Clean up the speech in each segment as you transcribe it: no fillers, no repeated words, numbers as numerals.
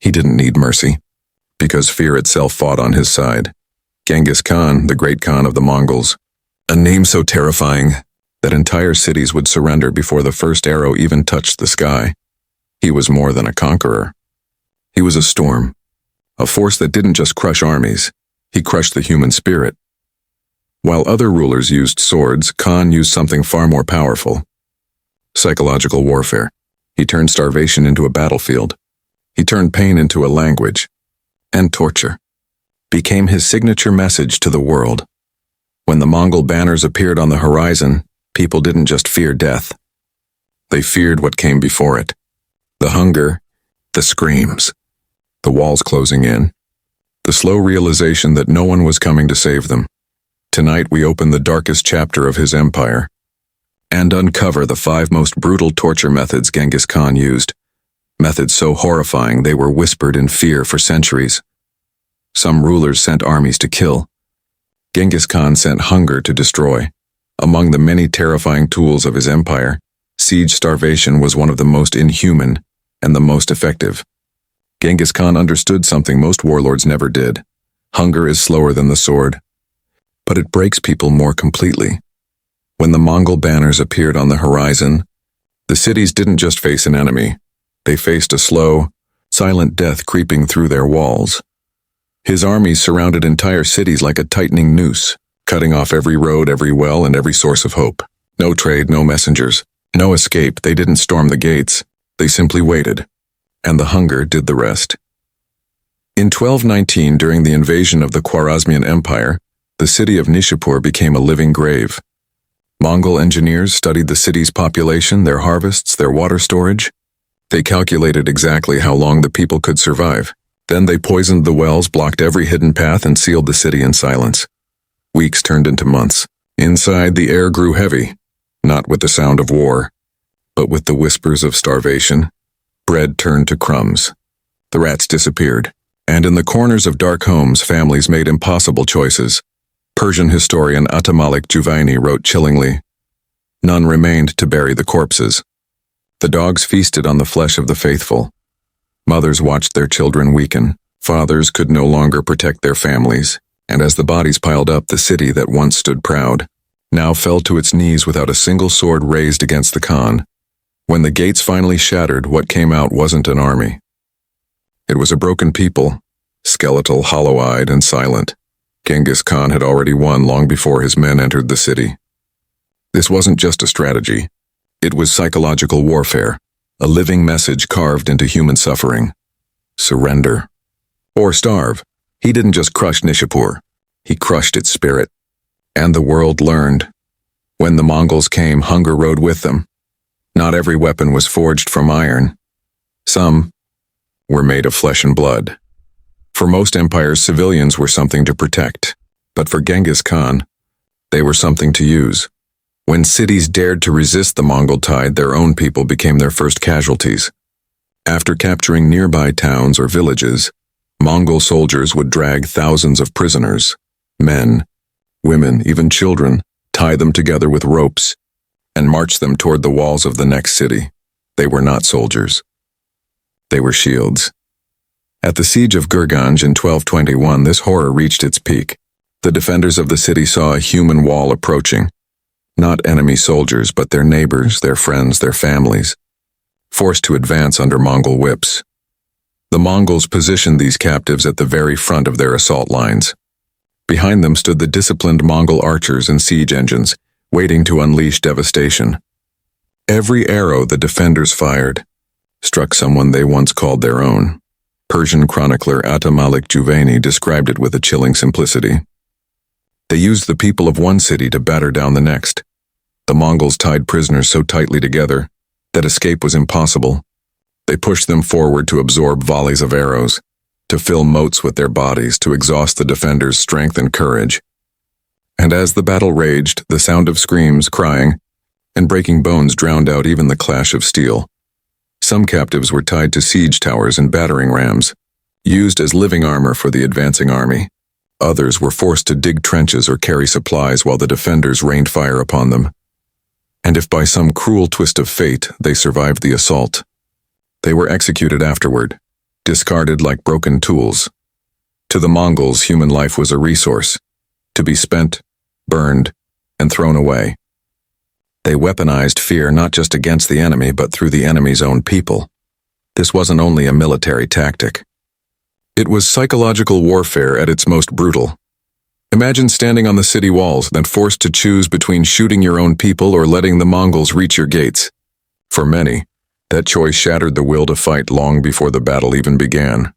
He didn't need mercy, because fear itself fought on his side. Genghis Khan, the great Khan of the Mongols, a name so terrifying that entire cities would surrender before the first arrow even touched the sky. He was more than a conqueror. He was a storm, a force that didn't just crush armies, he crushed the human spirit. While other rulers used swords, Khan used something far more powerful: psychological warfare. He turned starvation into a battlefield. He turned pain into a language, and torture became his signature message to the world. When the Mongol banners appeared on the horizon, people didn't just fear death. They feared what came before it: the hunger, the screams, the walls closing in, the slow realization that no one was coming to save them. Tonight we open the darkest chapter of his empire and uncover the 5 most brutal torture methods Genghis Khan used, methods so horrifying they were whispered in fear for centuries. Some rulers sent armies to kill. Genghis Khan sent hunger to destroy. Among the many terrifying tools of his empire, siege starvation was one of the most inhuman and the most effective. Genghis Khan understood something most warlords never did: hunger is slower than the sword, but it breaks people more completely. When the Mongol banners appeared on the horizon, the cities didn't just face an enemy, they faced a slow, silent death creeping through their walls. His armies surrounded entire cities like a tightening noose, cutting off every road, every well, and every source of hope. No trade, no messengers, no escape. They didn't storm the gates, they simply waited, and the hunger did the rest. In 1219, during the invasion of the Khwarezmian Empire, the city of Nishapur became a living grave. Mongol engineers studied the city's population, their harvests, their water storage. They calculated exactly how long the people could survive. Then they poisoned the wells, blocked every hidden path, and sealed the city in silence. Weeks turned into months. Inside, the air grew heavy, not with the sound of war, but with the whispers of starvation. Bread turned to crumbs. The rats disappeared. And in the corners of dark homes, families made impossible choices. Persian historian Atamalik Juvaini wrote chillingly, "None remained to bury the corpses. The dogs feasted on the flesh of the faithful. Mothers watched their children weaken. Fathers could no longer protect their families. And as the bodies piled up, the city that once stood proud now fell to its knees without a single sword raised against the Khan. When the gates finally shattered, what came out wasn't an army. It was a broken people, skeletal, hollow-eyed, and silent. Genghis Khan had already won long before his men entered the city. This wasn't just a strategy. It was psychological warfare, a living message carved into human suffering: surrender or starve. He didn't just crush Nishapur, he crushed its spirit. And the world learned. When the Mongols came, hunger rode with them. Not every weapon was forged from iron. Some were made of flesh and blood. For most empires, civilians were something to protect. But for Genghis Khan, they were something to use. When cities dared to resist the Mongol tide, their own people became their first casualties. After capturing nearby towns or villages, Mongol soldiers would drag thousands of prisoners, men, women, even children, tie them together with ropes, and march them toward the walls of the next city. They were not soldiers. They were shields. At the siege of Gurganj in 1221, this horror reached its peak. The defenders of the city saw a human wall approaching. Not enemy soldiers, but their neighbors, their friends, their families, forced to advance under Mongol whips. The Mongols positioned these captives at the very front of their assault lines. Behind them stood the disciplined Mongol archers and siege engines, waiting to unleash devastation. Every arrow the defenders fired struck someone they once called their own. Persian chronicler Atamalik Juvaini described it with a chilling simplicity. They used the people of one city to batter down the next. The Mongols tied prisoners so tightly together that escape was impossible. They pushed them forward to absorb volleys of arrows, to fill moats with their bodies, to exhaust the defenders' strength and courage. And as the battle raged, the sound of screams, crying, and breaking bones drowned out even the clash of steel. Some captives were tied to siege towers and battering rams, used as living armor for the advancing army. Others were forced to dig trenches or carry supplies while the defenders rained fire upon them. And if by some cruel twist of fate they survived the assault, they were executed afterward, discarded like broken tools. To the Mongols, human life was a resource, to be spent, burned, and thrown away. They weaponized fear not just against the enemy but through the enemy's own people. This wasn't only a military tactic. It was psychological warfare at its most brutal. Imagine standing on the city walls, then forced to choose between shooting your own people or letting the Mongols reach your gates. For many, that choice shattered the will to fight long before the battle even began.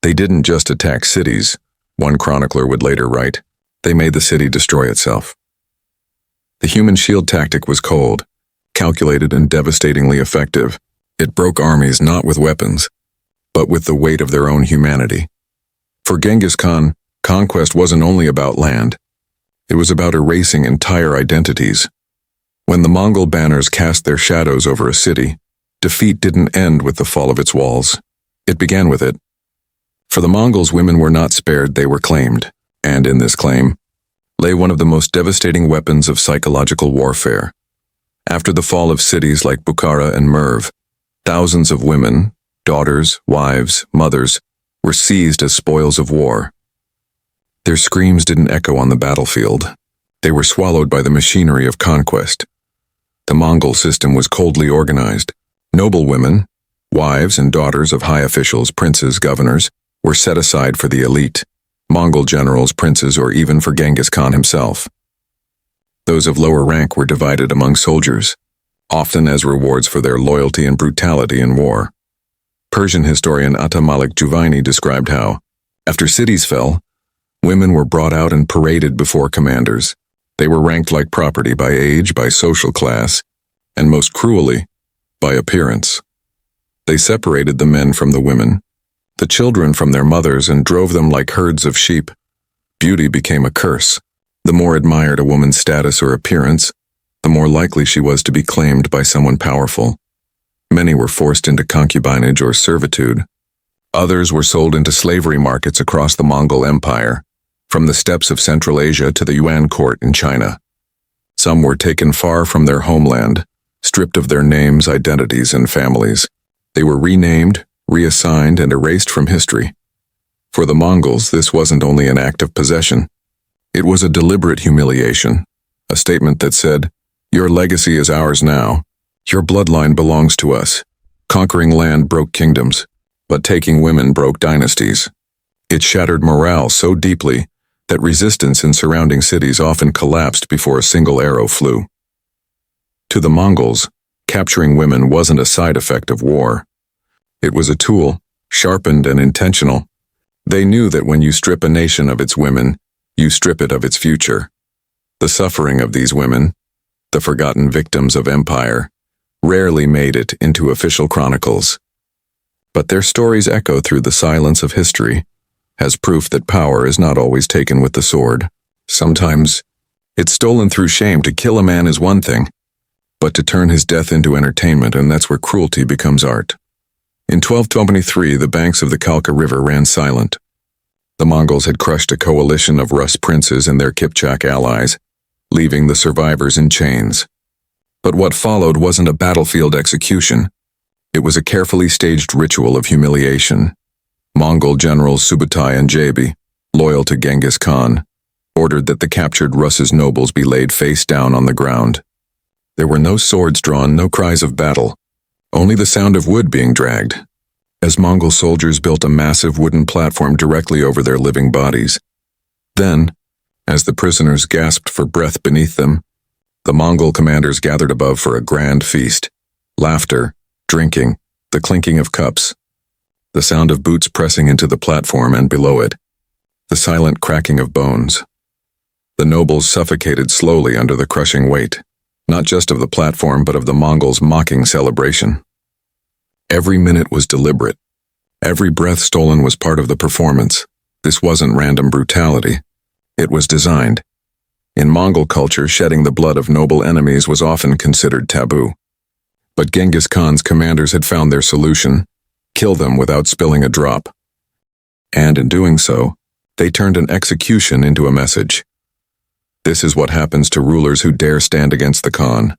They didn't just attack cities, one chronicler would later write. They made the city destroy itself. The human shield tactic was cold, calculated, and devastatingly effective. It broke armies not with weapons, but with the weight of their own humanity. For Genghis Khan, conquest wasn't only about land. It was about erasing entire identities. When the Mongol banners cast their shadows over a city, defeat didn't end with the fall of its walls. It began with it. For the Mongols, women were not spared, they were claimed. And in this claim lay one of the most devastating weapons of psychological warfare. After the fall of cities like Bukhara and Merv, thousands of women, daughters, wives, mothers, were seized as spoils of war. Their screams didn't echo on the battlefield. They were swallowed by the machinery of conquest. The Mongol system was coldly organized. Noble women, wives and daughters of high officials, princes, governors, were set aside for the elite, Mongol generals, princes, or even for Genghis Khan himself. Those of lower rank were divided among soldiers, often as rewards for their loyalty and brutality in war. Persian historian Atta Malik Juvaini described how, after cities fell, women were brought out and paraded before commanders. They were ranked like property by age, by social class, and most cruelly, by appearance. They separated the men from the women, the children from their mothers, and drove them like herds of sheep. Beauty became a curse. The more admired a woman's status or appearance, the more likely she was to be claimed by someone powerful. Many were forced into concubinage or servitude. Others were sold into slavery markets across the Mongol Empire, from the steppes of Central Asia to the Yuan court in China. Some were taken far from their homeland, stripped of their names, identities, and families. They were renamed, reassigned, and erased from history. For the Mongols, this wasn't only an act of possession. It was a deliberate humiliation, a statement that said, "Your legacy is ours now. Your bloodline belongs to us." Conquering land broke kingdoms, but taking women broke dynasties. It shattered morale so deeply that resistance in surrounding cities often collapsed before a single arrow flew. To the Mongols, capturing women wasn't a side effect of war. It was a tool, sharpened and intentional. They knew that when you strip a nation of its women, you strip it of its future. The suffering of these women, the forgotten victims of empire, rarely made it into official chronicles. But their stories echo through the silence of history, as proof that power is not always taken with the sword. Sometimes, it's stolen through shame. To kill a man is one thing, but to turn his death into entertainment, and that's where cruelty becomes art. In 1223, the banks of the Kalka River ran silent. The Mongols had crushed a coalition of Rus princes and their Kipchak allies, leaving the survivors in chains. But what followed wasn't a battlefield execution. It was a carefully staged ritual of humiliation. Mongol generals Subutai and Jabi, loyal to Genghis Khan, ordered that the captured Rus's nobles be laid face down on the ground. There were no swords drawn, no cries of battle, only the sound of wood being dragged, as Mongol soldiers built a massive wooden platform directly over their living bodies. Then, as the prisoners gasped for breath beneath them, the Mongol commanders gathered above for a grand feast. Laughter, drinking, the clinking of cups, the sound of boots pressing into the platform, and below it, the silent cracking of bones. The nobles suffocated slowly under the crushing weight, not just of the platform but of the Mongols' mocking celebration. Every minute was deliberate. Every breath stolen was part of the performance. This wasn't random brutality. It was designed. In Mongol culture, shedding the blood of noble enemies was often considered taboo. But Genghis Khan's commanders had found their solution: kill them without spilling a drop. And in doing so, they turned an execution into a message. This is what happens to rulers who dare stand against the Khan.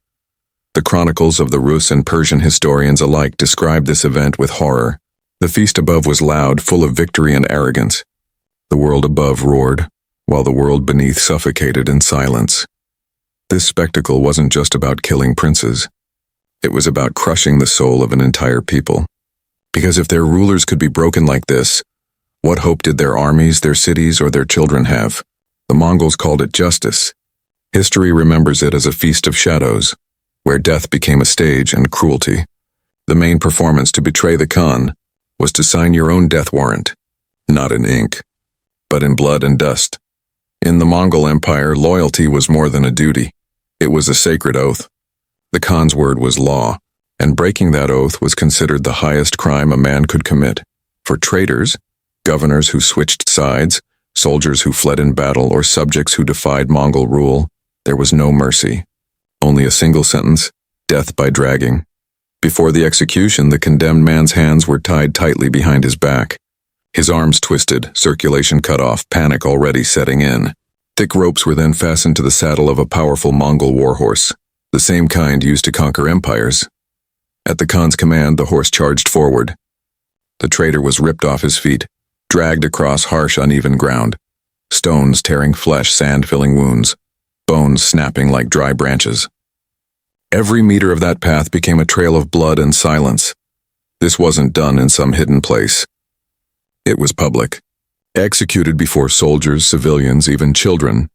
The chronicles of the Rus and Persian historians alike describe this event with horror. The feast above was loud, full of victory and arrogance. The world above roared, while the world beneath suffocated in silence. This spectacle wasn't just about killing princes. It was about crushing the soul of an entire people. Because if their rulers could be broken like this, what hope did their armies, their cities, or their children have? The Mongols called it justice. History remembers it as a feast of shadows, where death became a stage and cruelty. The main performance to betray the Khan was to sign your own death warrant, not in ink, but in blood and dust. In the Mongol Empire, loyalty was more than a duty. It was a sacred oath. The Khan's word was law, and breaking that oath was considered the highest crime a man could commit. For traitors, governors who switched sides, soldiers who fled in battle, or subjects who defied Mongol rule, there was no mercy. Only a single sentence, death by dragging. Before the execution, the condemned man's hands were tied tightly behind his back. His arms twisted, circulation cut off, panic already setting in. Thick ropes were then fastened to the saddle of a powerful Mongol warhorse, the same kind used to conquer empires. At the Khan's command, the horse charged forward. The traitor was ripped off his feet, dragged across harsh, uneven ground. Stones tearing flesh, sand filling wounds, bones snapping like dry branches. Every meter of that path became a trail of blood and silence. This wasn't done in some hidden place. It was public, executed before soldiers, civilians, even children,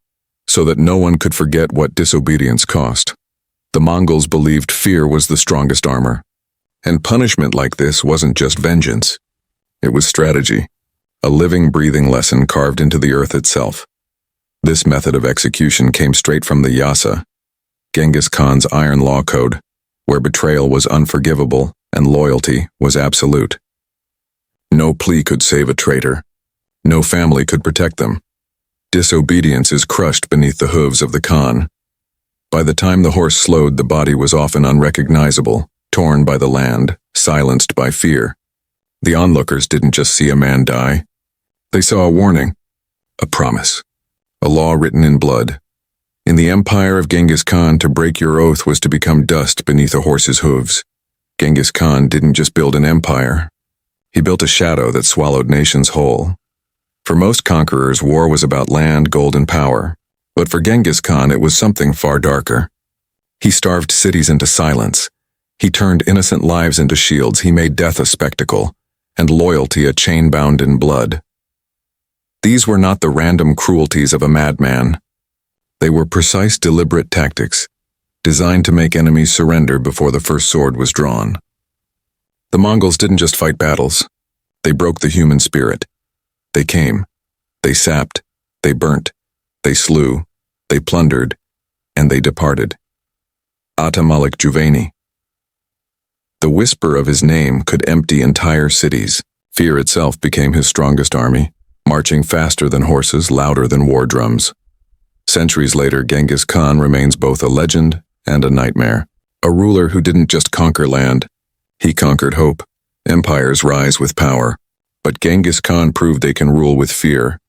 so that no one could forget what disobedience cost. The Mongols believed fear was the strongest armor, and punishment like this wasn't just vengeance. It was strategy, a living, breathing lesson carved into the earth itself. This method of execution came straight from the Yasa, Genghis Khan's iron law code, where betrayal was unforgivable and loyalty was absolute. No plea could save a traitor. No family could protect them. Disobedience is crushed beneath the hooves of the Khan. By the time the horse slowed, the body was often unrecognizable, torn by the land, silenced by fear. The onlookers didn't just see a man die. They saw a warning, a promise, a law written in blood. In the empire of Genghis Khan, to break your oath was to become dust beneath a horse's hooves. Genghis Khan didn't just build an empire. He built a shadow that swallowed nations whole. For most conquerors, war was about land, gold, and power. But for Genghis Khan, it was something far darker. He starved cities into silence. He turned innocent lives into shields. He made death a spectacle, and loyalty a chain bound in blood. These were not the random cruelties of a madman. They were precise, deliberate tactics, designed to make enemies surrender before the first sword was drawn. The Mongols didn't just fight battles. They broke the human spirit. They came. They sapped. They burnt. They slew. They plundered. And they departed. Ata Malik Juvayni. The whisper of his name could empty entire cities. Fear itself became his strongest army, marching faster than horses, louder than war drums. Centuries later, Genghis Khan remains both a legend and a nightmare. A ruler who didn't just conquer land. He conquered hope. Empires rise with power. But Genghis Khan proved they can rule with fear,